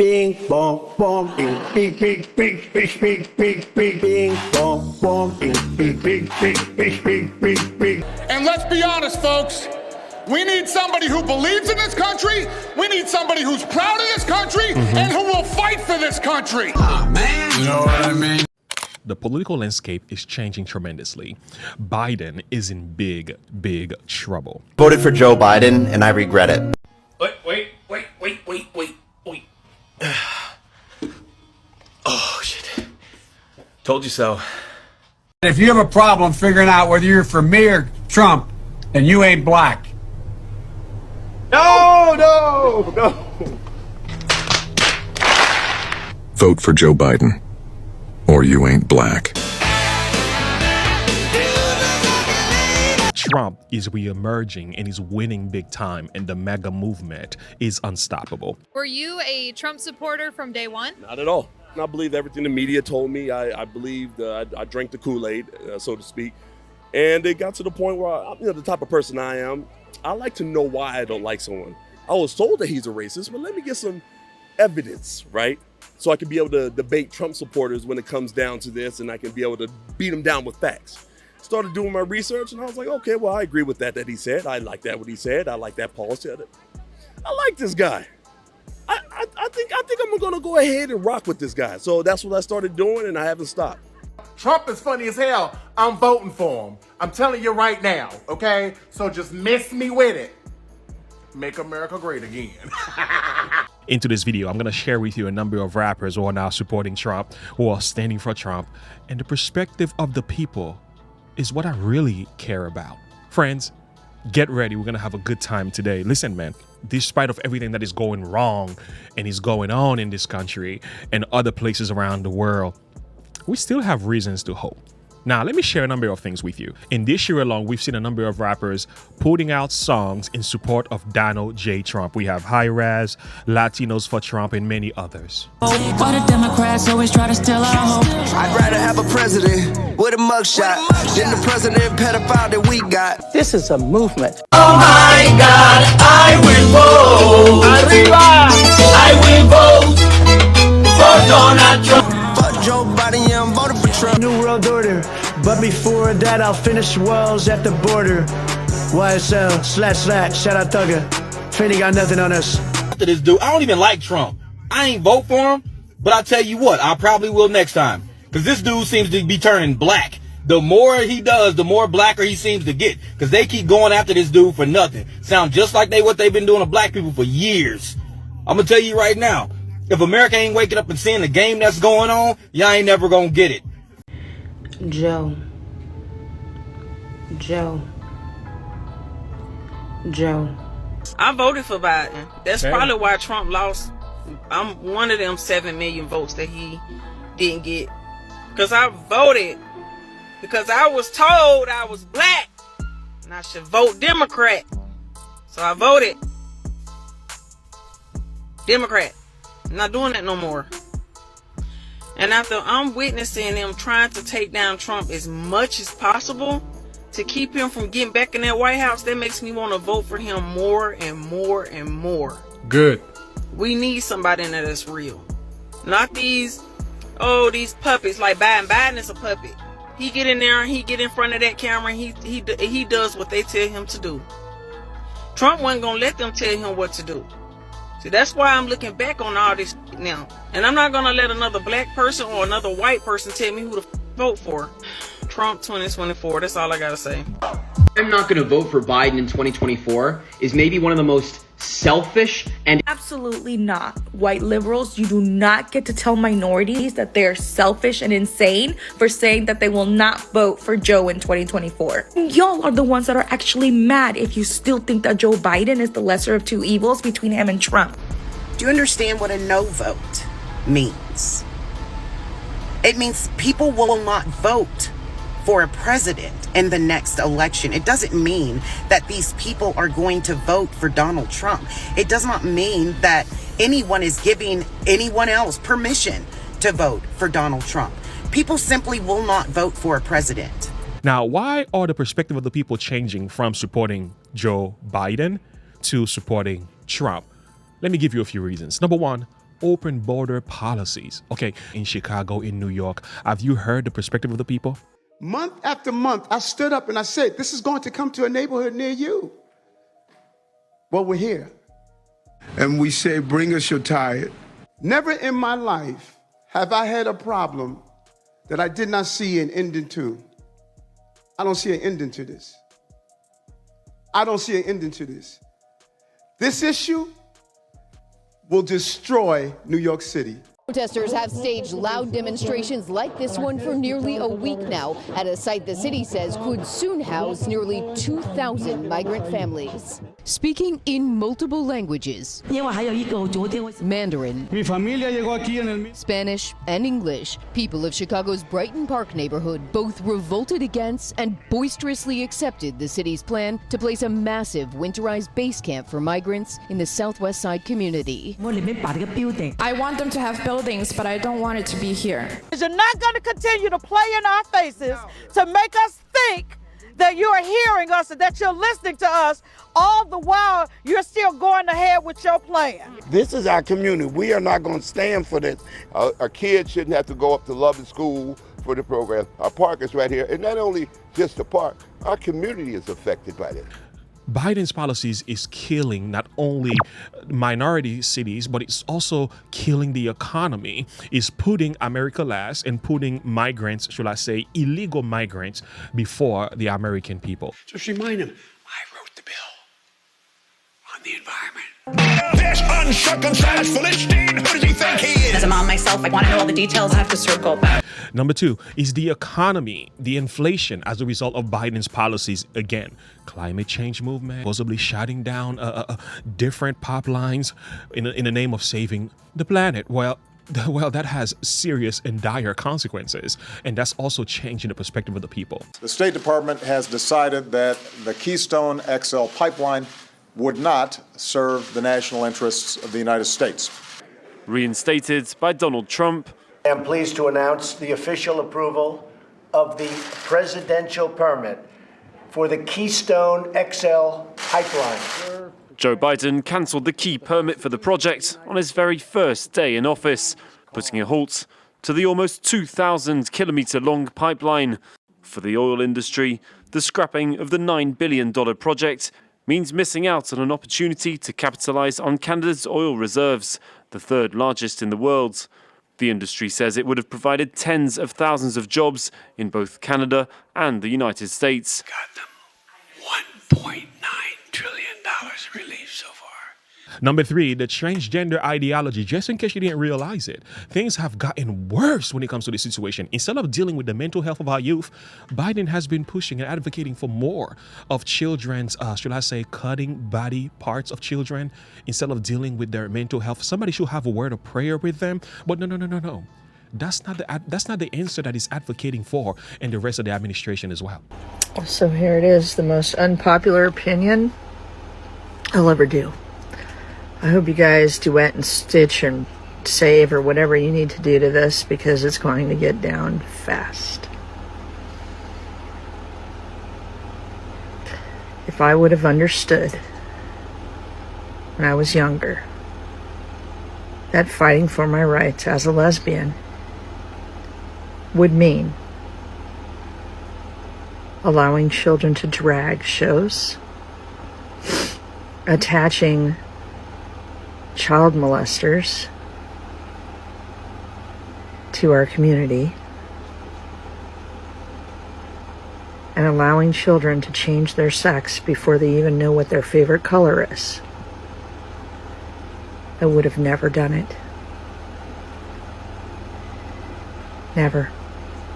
Bing bong bong bing bing bing bing bing bing bing bing bing bong bong bing bing bing bing bing bing bing bing. And let's be honest, folks. We need somebody who believes in this country. We need somebody who's proud of this country and who will fight for this country. Oh, man. You know what I mean? The political landscape is changing tremendously. Biden is in big, big trouble. Voted for Joe Biden, and I regret it. Wait. Oh, shit. Told you so. If you have a problem figuring out whether you're for me or Trump, then you ain't black. No. Vote for Joe Biden, or you ain't black. Trump is re-emerging and is winning big time, and the MAGA movement is unstoppable. Were you a Trump supporter from day one? Not at all. I believed everything the media told me. I believed, I drank the Kool-Aid, so to speak. And it got to the point where, the type of person I am, I like to know why I don't like someone. I was told that he's a racist, but let me get some evidence, right? So I can be able to debate Trump supporters when it comes down to this, and I can be able to beat them down with facts. Started doing my research, and I was like, okay, well, I agree with that he said. I like that what he said. I like that policy. I like this guy. I think I'm gonna go ahead and rock with this guy. So that's what I started doing, and I haven't stopped. Trump is funny as hell. I'm voting for him. I'm telling you right now, okay? So just miss me with it. Make America great again. Into this video, I'm going to share with you a number of rappers who are now supporting Trump, who are standing for Trump, and the perspective of the people is what I really care about. Friends, get ready. We're going to have a good time today. Listen, man, despite of everything that is going wrong and is going on in this country and other places around the world, we still have reasons to hope. Now, let me share a number of things with you. In this year alone, we've seen a number of rappers putting out songs in support of Donald J. Trump. We have High Raz, Latinos for Trump, and many others. Why the Democrats always try to steal our hope? I'd rather have a president with a mugshot than the president pedophile that we got. This is a movement. Oh my God, I will vote. Arriba! I will vote for Donald Trump. Fuck Joe Biden, yeah, I'm voting for Trump. New world order. But before that, I'll finish walls at the border. YSL, // shout out Thugger. Finny got nothing on us. After this dude, I don't even like Trump. I ain't vote for him, but I'll tell you what, I probably will next time. Because this dude seems to be turning black. The more he does, the more blacker he seems to get. Because they keep going after this dude for nothing. Sound just like what they've been doing to black people for years. I'm going to tell you right now, if America ain't waking up and seeing the game that's going on, y'all ain't never going to get it. Joe. I voted for Biden. That's probably why Trump lost. I'm one of them 7 million votes that he didn't get. Because I voted because I was told I was black and I should vote Democrat. So I voted Democrat. I'm not doing that no more. And after I'm witnessing them trying to take down Trump as much as possible to keep him from getting back in that White House, that makes me want to vote for him more and more and more. Good. We need somebody in there that's real. Not these puppets like Biden. Biden is a puppet. He get in there and he get in front of that camera and he does what they tell him to do. Trump wasn't going to let them tell him what to do. See, that's why I'm looking back on all this now. And I'm not going to let another black person or another white person tell me who to vote for. Trump 2024, that's all I got to say. I'm not going to vote for Biden in 2024 is maybe one of the most selfish and... Absolutely not. White liberals, you do not get to tell minorities that they're selfish and insane for saying that they will not vote for Joe in 2024. Y'all are the ones that are actually mad if you still think that Joe Biden is the lesser of two evils between him and Trump. Do you understand what a no vote means? It means people will not vote for a president in the next election. It doesn't mean that these people are going to vote for Donald Trump. It does not mean that anyone is giving anyone else permission to vote for Donald Trump. People simply will not vote for a president. Now, why are the perspective of the people changing from supporting Joe Biden to supporting Trump? Let me give you a few reasons. Number one, open border policies. Okay, in Chicago, in New York, have you heard the perspective of the people? Month after month, I stood up and I said, this is going to come to a neighborhood near you. Well, we're here. And we say, bring us your tired. Never in my life have I had a problem that I did not see an ending to. I don't see an ending to this. I don't see an ending to this. This issue will destroy New York City. Protesters have staged loud demonstrations like this one for nearly a week now at a site the city says could soon house nearly 2,000 migrant families. Speaking in multiple languages, Mandarin, Spanish, and English, people of Chicago's Brighton Park neighborhood both revolted against and boisterously accepted the city's plan to place a massive winterized base camp for migrants in the Southwest Side community. I want them to have buildings, but I don't want it to be here. You're not going to continue to play in our faces to make us think that you are hearing us and that you're listening to us, all the while you're still going ahead with your plan. This is our community. We are not going to stand for this. A kid shouldn't have to go up to Lovett School for the program. Our park is right here. And not only just the park, our community is affected by this. Biden's policies is killing not only minority cities, but it's also killing the economy. It's putting America last and putting migrants, should I say, illegal migrants, before the American people. Just remind them, I wrote the bill on the environment. This uncircumcised Philistine, who does he think he is? As a mom myself, I want to know all the details. I have to circle back. Number two is the economy, the inflation as a result of Biden's policies. Again, climate change movement, possibly shutting down different pipelines in the name of saving the planet. Well, that has serious and dire consequences, and that's also changing the perspective of the people. The State Department has decided that the Keystone XL pipeline would not serve the national interests of the United States. Reinstated by Donald Trump. I am pleased to announce the official approval of the presidential permit for the Keystone XL pipeline. Joe Biden cancelled the key permit for the project on his very first day in office, putting a halt to the almost 2,000-kilometre-long pipeline. For the oil industry, the scrapping of the $9 billion project means missing out on an opportunity to capitalise on Canada's oil reserves, the third largest in the world. The industry says it would have provided tens of thousands of jobs in both Canada and the United States. Got them $1.9 trillion relief so far. Number three, the transgender ideology. Just in case you didn't realize it, things have gotten worse when it comes to this situation. Instead of dealing with the mental health of our youth, Biden has been pushing and advocating for more of children's, should I say, cutting body parts of children instead of dealing with their mental health. Somebody should have a word of prayer with them. But no. That's not the answer that he's advocating for, and the rest of the administration as well. So here it is, the most unpopular opinion I'll ever do. I hope you guys duet and stitch and save or whatever you need to do to this, because it's going to get down fast. If I would have understood when I was younger that fighting for my rights as a lesbian would mean allowing children to drag shows, attaching child molesters to our community, and allowing children to change their sex before they even know what their favorite color is, I would have never done it. Never.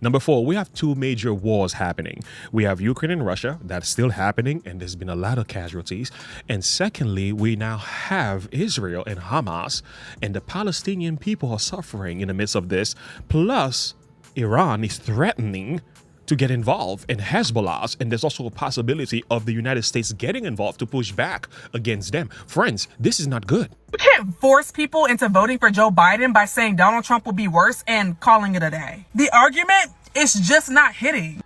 Number four, we have two major wars happening. We have Ukraine and Russia, that's still happening, and there's been a lot of casualties. And secondly, we now have Israel and Hamas, and the Palestinian people are suffering in the midst of this. Plus, Iran is threatening to get involved in Hezbollah, and there's also a possibility of the United States getting involved to push back against them. Friends, this is not good. You can't force people into voting for Joe Biden by saying Donald Trump will be worse and calling it a day. The argument is just not hitting.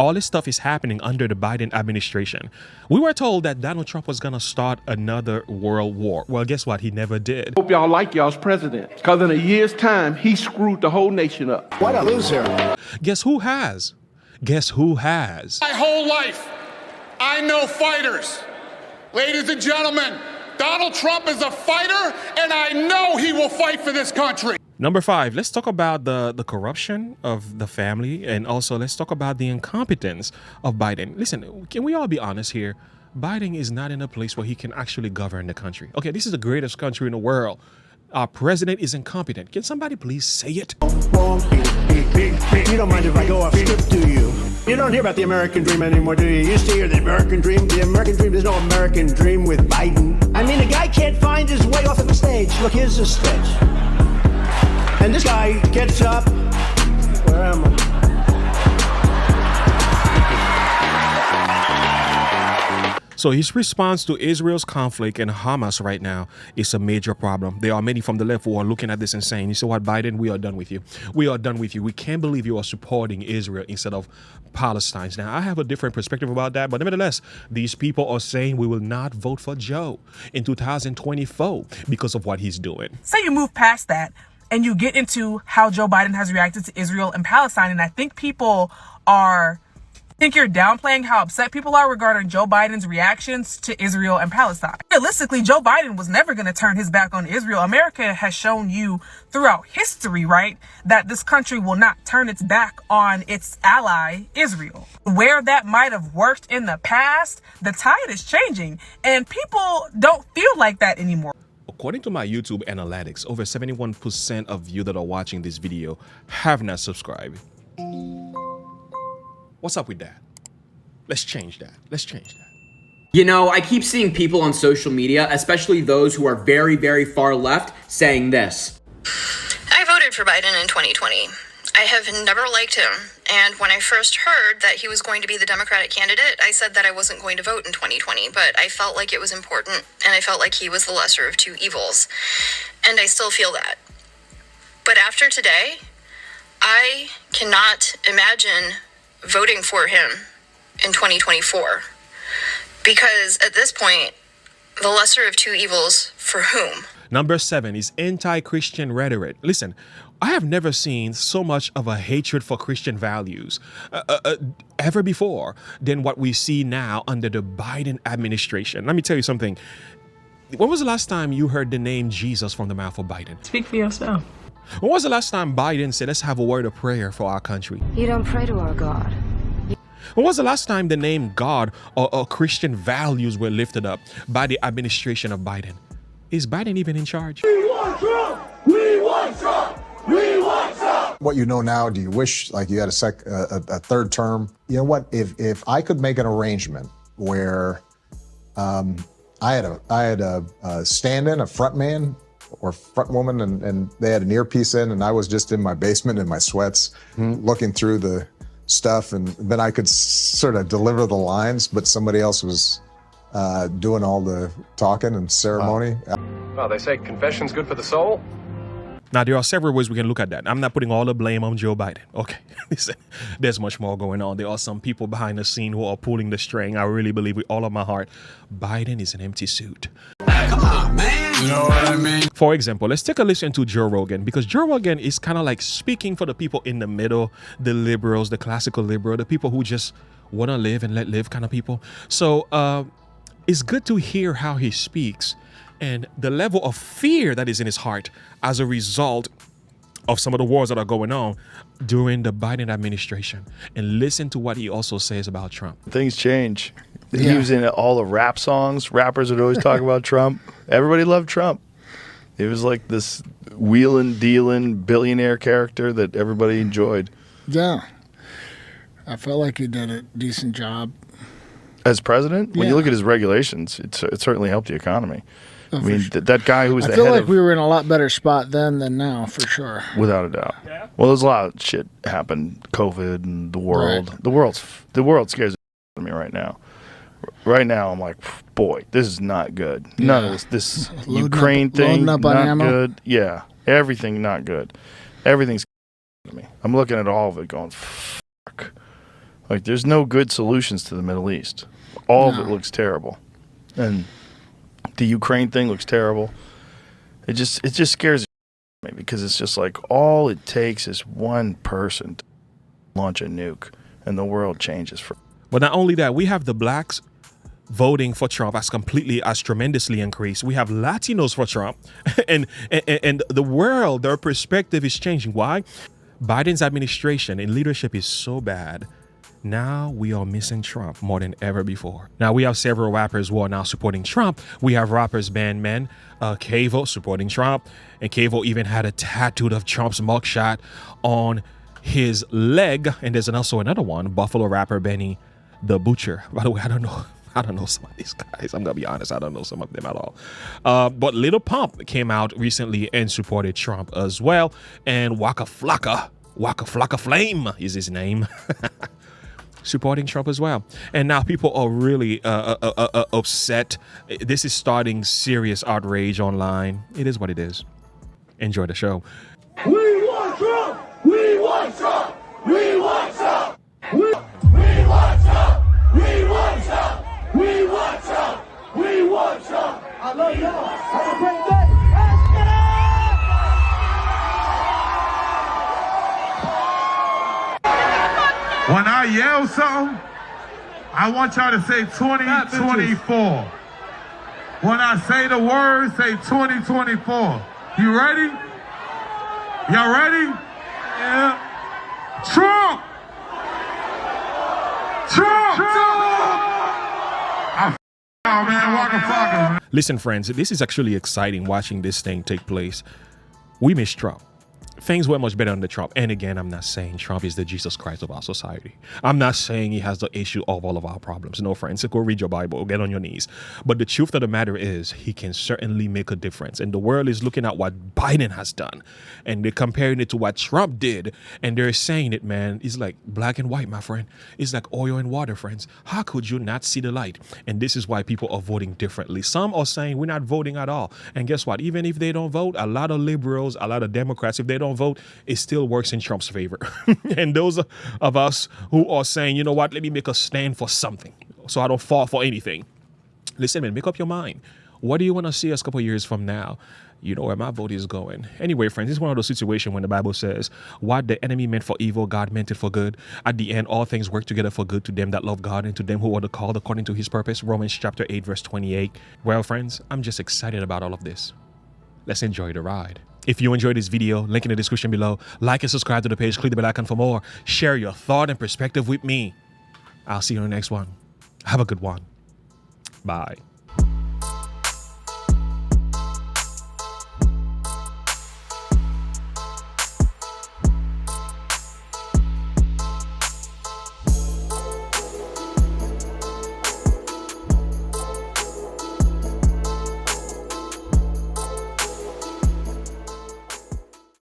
All this stuff is happening under the Biden administration. We were told that Donald Trump was going to start another world war. Well, guess what? He never did. Hope y'all like y'all's president, because in a year's time, he screwed the whole nation up. What a loser. Guess who has? Guess who has? My whole life, I know fighters. Ladies and gentlemen, Donald Trump is a fighter, and I know he will fight for this country. Number 5, let's talk about the corruption of the family, and also let's talk about the incompetence of Biden. Listen, can we all be honest here? Biden is not in a place where he can actually govern the country. Okay, this is the greatest country in the world. Our president is incompetent. Can somebody please say it? You don't mind if I go off script, do you? You don't hear about the American dream anymore, do you? You used to hear the American dream. The American dream, there's no American dream with Biden. I mean, the guy can't find his way off of the stage. Look, here's the stage. And this guy gets up. Where am I? So his response to Israel's conflict and Hamas right now is a major problem. There are many from the left who are looking at this and saying, you see what, Biden, we are done with you. We are done with you. We can't believe you are supporting Israel instead of Palestine. Now, I have a different perspective about that, but nevertheless, these people are saying we will not vote for Joe in 2024 because of what he's doing. Say you move past that and you get into how Joe Biden has reacted to Israel and Palestine, and I think people think you're downplaying how upset people are regarding Joe Biden's reactions to Israel and Palestine. Realistically, Joe Biden was never going to turn his back on Israel. America has shown you throughout history, right, that this country will not turn its back on its ally, Israel. Where that might have worked in the past, the tide is changing, and people don't feel like that anymore. According to my YouTube analytics, over 71% of you that are watching this video have not subscribed. What's up with that? Let's change that. Let's change that. You know, I keep seeing people on social media, especially those who are very, very far left, saying this. I voted for Biden in 2020. I have never liked him. And when I first heard that he was going to be the Democratic candidate, I said that I wasn't going to vote in 2020, but I felt like it was important, and I felt like he was the lesser of two evils. And I still feel that. But after today, I cannot imagine voting for him in 2024, because at this point, the lesser of two evils for whom? Number 7 is anti-Christian rhetoric. Listen, I have never seen so much of a hatred for Christian values ever before than what we see now under the Biden administration. Let me tell you something. When was the last time you heard the name Jesus from the mouth of Biden? Speak for yourself. When was the last time Biden said, let's have a word of prayer for our country? You don't pray to our God. When was the last time the name God or Christian values were lifted up by the administration of Biden? Is Biden even in charge? We want Trump! We want Trump! We want Trump! What you know now, do you wish like you had a third term? You know what? If I could make an arrangement where I had a stand-in, a front man or front woman, and they had an earpiece in, and I was just in my basement in my sweats looking through the stuff, and then I could sort of deliver the lines, but somebody else was doing all the talking and ceremony. Well, they say confession's good for the soul. Now, there are several ways we can look at that. I'm not putting all the blame on Joe Biden. Okay, listen, there's much more going on. There are some people behind the scene who are pulling the string. I really believe with all of my heart, Biden is an empty suit. Come on, man. You know what I mean? For example, let's take a listen to Joe Rogan, because Joe Rogan is kind of like speaking for the people in the middle, the liberals, the classical liberal, the people who just want to live and let live kind of people. So it's good to hear how he speaks and the level of fear that is in his heart as a result of some of the wars that are going on during the Biden administration. And listen to what he also says about Trump. Things change. He was in all the rap songs. Rappers would always talk about Trump. Everybody loved Trump. It was like this wheelin' dealin' billionaire character that everybody enjoyed. Yeah. I felt like he did a decent job. As president? When you look at his regulations, it certainly helped the economy. I mean, that guy who was the head of... I feel like we were in a lot better spot then than now, for sure. Without a doubt. Yeah. Well, there's a lot of shit happened. COVID and the world. Right. The world scares the shit out of me right now. Right now, I'm like, boy, this is not good. Yeah. None of this Ukraine thing, not good. Yeah, everything not good. Everything's to me. I'm looking at all of it going, fuck. Like, there's no good solutions to the Middle East. All of it looks terrible. And the Ukraine thing looks terrible. It just scares me because it's just like all it takes is one person to launch a nuke and the world changes. But not only that, we have the blacks voting for Trump as tremendously increased. We have Latinos for Trump and the world, their perspective is changing. Why? Biden's administration and leadership is so bad. Now we are missing Trump more than ever before. Now we have several rappers who are now supporting Trump. We have rappers Bandman, Quavo supporting Trump, and Quavo even had a tattoo of Trump's mugshot on his leg. And there's also another one, Buffalo rapper Benny the Butcher. By the way, I don't know some of these guys. I'm gonna be honest, I don't know some of them at all. But Lil Pump came out recently and supported Trump as well. And wakaflocka Flame is his name. Supporting Trump as well. And now people are really upset. This is starting serious outrage online. It is what it is. Enjoy the show. We want Trump! We want Trump! We want Trump! We want Trump! We want Trump! We want Trump! We want Trump! I love y'all. Have a great day. When I yell something, I want y'all to say 2024. When I say the word, say 2024. You ready? Y'all ready? Yeah. Trump! Trump! Oh man, wakaflocka, man. Listen, friends, this is actually exciting watching this thing take place. We miss Trump. Things were much better under Trump. And again, I'm not saying Trump is the Jesus Christ of our society. I'm not saying he has the issue of all of our problems. No, friends, go read your Bible, get on your knees. But the truth of the matter is he can certainly make a difference. And the world is looking at what Biden has done. And they're comparing it to what Trump did. And they're saying it, man, it's like black and white, my friend. It's like oil and water, friends. How could you not see the light? And this is why people are voting differently. Some are saying we're not voting at all. And guess what? Even if they don't vote, a lot of liberals, a lot of Democrats, if they don't vote, it still works in Trump's favor. And those of us who are saying, you know what, let me make a stand for something so I don't fall for anything. Listen, man, make up your mind. What do you want to see us a couple of years from now? You know where my vote is going. Anyway, friends, this is one of those situations when the Bible says, what the enemy meant for evil, God meant it for good. At the end, all things work together for good to them that love God and to them who are called according to his purpose. Romans chapter 8, verse 28. Well, friends, I'm just excited about all of this. Let's enjoy the ride. If you enjoyed this video, link in the description below. Like and subscribe to the page. Click the bell icon for more. Share your thought and perspective with me. I'll see you in the next one. Have a good one. Bye.